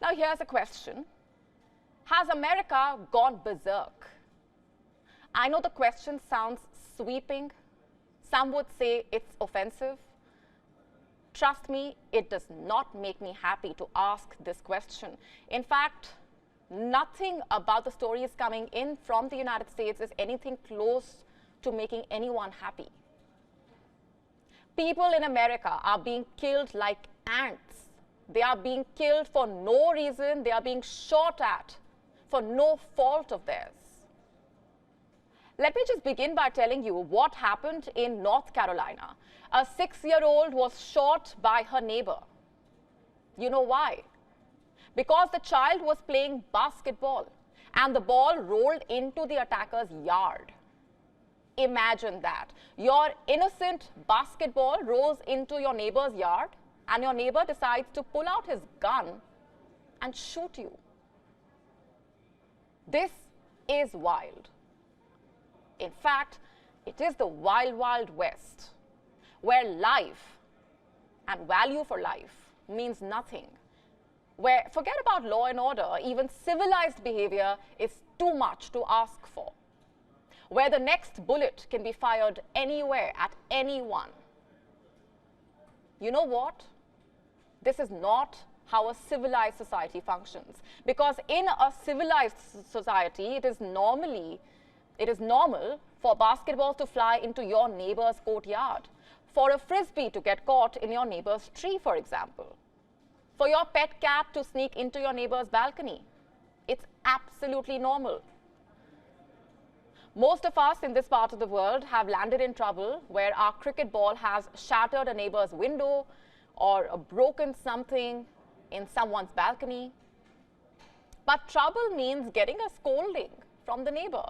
Now here's a question. Has America gone berserk? I know the question sounds sweeping. Some would say it's offensive. Trust me, it does not make me happy to ask this question. In fact, nothing about the stories coming in from the United States is anything close to making anyone happy. People in America are being killed like ants. They are being killed for no reason. They are being shot at for no fault of theirs. Let me just begin by telling you what happened in North Carolina. A 6-year-old was shot by her neighbor. You know why? Because the child was playing basketball and the ball rolled into the attacker's yard. Imagine that. Your innocent basketball rolls into your neighbor's yard and your neighbor decides to pull out his gun and shoot you. This is wild. In fact, it is the wild, wild west, where life and value for life means nothing, where forget about law and order, even civilized behavior is too much to ask for, where the next bullet can be fired anywhere at anyone. You know what? This is not how a civilized society functions, because in a civilized society, it is normal for basketballs to fly into your neighbor's courtyard, for a frisbee to get caught in your neighbor's tree, for example, for your pet cat to sneak into your neighbor's balcony. It's absolutely normal. Most of us in this part of the world have landed in trouble where our cricket ball has shattered a neighbor's window or broken something in someone's balcony. But trouble means getting a scolding from the neighbor,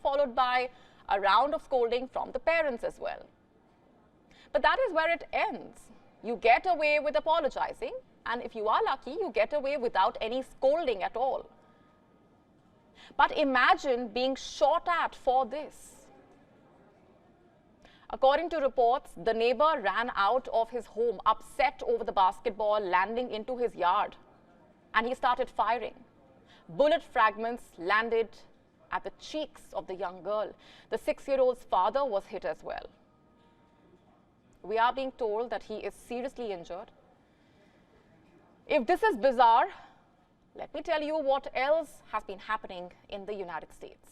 followed by a round of scolding from the parents as well. But that is where it ends. You get away with apologizing, and if you are lucky, you get away without any scolding at all. But imagine being shot at for this. According to reports, the neighbor ran out of his home upset over the basketball landing into his yard, and he started firing. Bullet fragments landed at the cheeks of the young girl. The 6-year-old's father was hit as well. We are being told that he is seriously injured. If this is bizarre, let me tell you what else has been happening in the United States.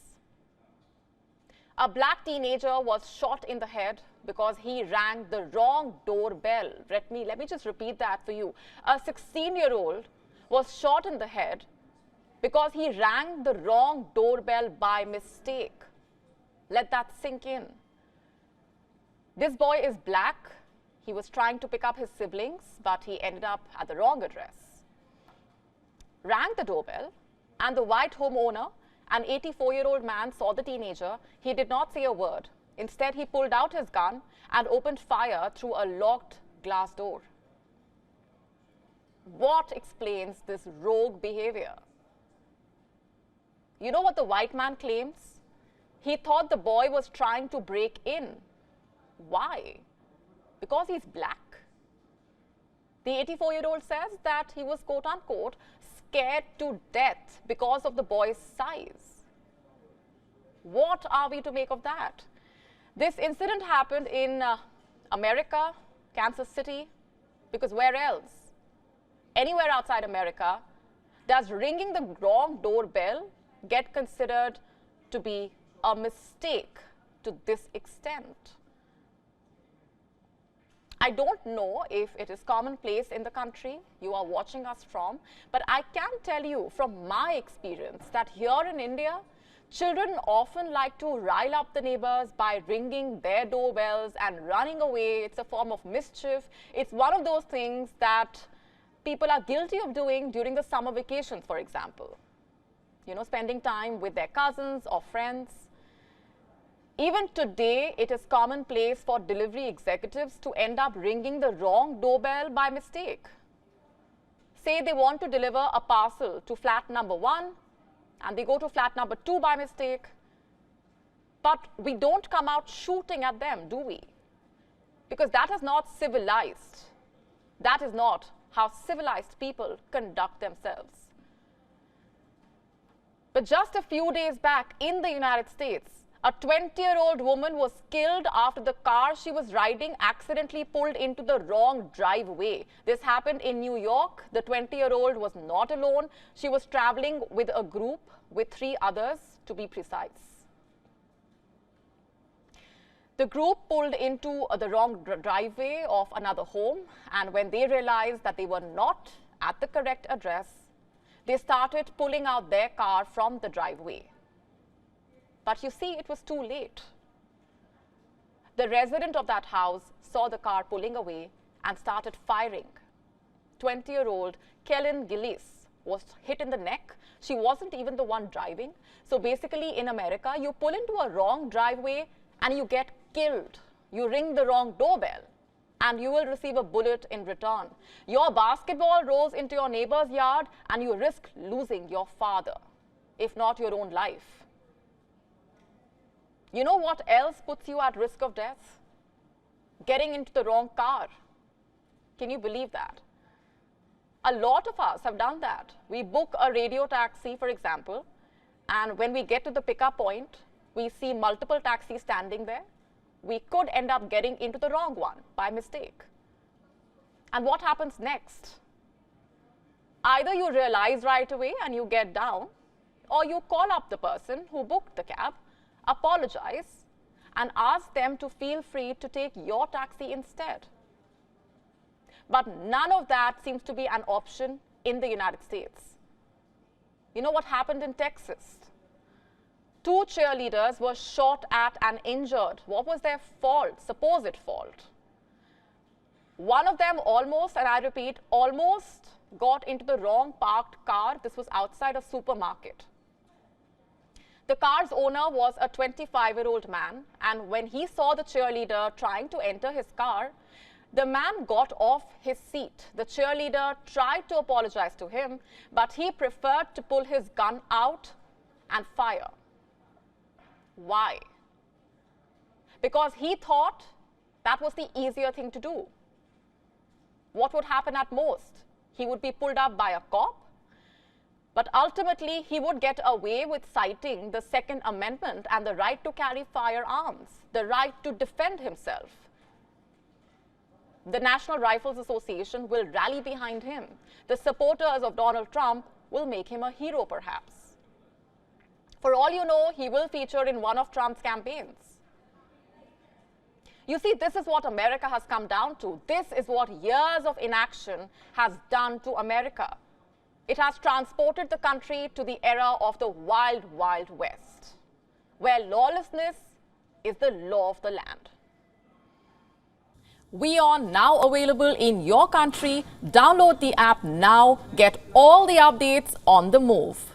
A black teenager was shot in the head because he rang the wrong doorbell. Let me just repeat that for you. A 16-year-old was shot in the head because he rang the wrong doorbell by mistake. Let that sink in. This boy is black. He was trying to pick up his siblings, but he ended up at the wrong address. Rang the doorbell, and the white homeowner, an 84-year-old man, saw the teenager. He did not say a word. Instead, he pulled out his gun and opened fire through a locked glass door. What explains this rogue behavior? You know what the white man claims? He thought the boy was trying to break in. Why? Because he's black. The 84-year-old says that he was, quote unquote, scared to death because of the boy's size. What are we to make of that? This incident happened in America, Kansas City, because where else? Anywhere outside America, does ringing the wrong doorbell get considered to be a mistake to this extent? I don't know if it is commonplace in the country you are watching us from, but I can tell you from my experience that here in India, children often like to rile up the neighbors by ringing their doorbells and running away. It's a form of mischief. It's one of those things that people are guilty of doing during the summer vacations, for example. Spending time with their cousins or friends. Even today, it is commonplace for delivery executives to end up ringing the wrong doorbell by mistake. Say they want to deliver a parcel to flat number 1, and they go to flat number 2 by mistake. But we don't come out shooting at them, do we? Because that is not civilized. That is not how civilized people conduct themselves. But just a few days back in the United States, a 20-year-old woman was killed after the car she was riding accidentally pulled into the wrong driveway. This happened in New York. The 20-year-old was not alone. She was traveling with a group with 3 others, to be precise. The group pulled into the wrong driveway of another home, and when they realized that they were not at the correct address, they started pulling out their car from the driveway. But you see, it was too late. The resident of that house saw the car pulling away and started firing. 20-year-old Kellen Gillis was hit in the neck. She wasn't even the one driving. So basically, in America, you pull into a wrong driveway and you get killed. You ring the wrong doorbell and you will receive a bullet in return. Your basketball rolls into your neighbor's yard and you risk losing your father, if not your own life. You know what else puts you at risk of death? Getting into the wrong car. Can you believe that? A lot of us have done that. We book a radio taxi, for example, and when we get to the pickup point, we see multiple taxis standing there. We could end up getting into the wrong one by mistake. And what happens next? Either you realize right away and you get down, or you call up the person who booked the cab, apologize, and ask them to feel free to take your taxi instead. But none of that seems to be an option in the United States. You know what happened in Texas? 2 cheerleaders were shot at and injured. What was their fault, supposed fault? One of them almost, and I repeat, almost got into the wrong parked car. This was outside a supermarket. The car's owner was a 25-year-old man, and when he saw the cheerleader trying to enter his car, the man got off his seat. The cheerleader tried to apologize to him, but he preferred to pull his gun out and fire. Why? Because he thought that was the easier thing to do. What would happen at most? He would be pulled up by a cop, but ultimately he would get away with citing the Second Amendment and the right to carry firearms, the right to defend himself. The National Rifles Association will rally behind him. The supporters of Donald Trump will make him a hero, perhaps. For all you know, he will feature in one of Trump's campaigns. You see, this is what America has come down to. This is what years of inaction has done to America. It has transported the country to the era of the wild, wild west, where lawlessness is the law of the land. WION now available in your country. Download the app now. Get all the updates on the move.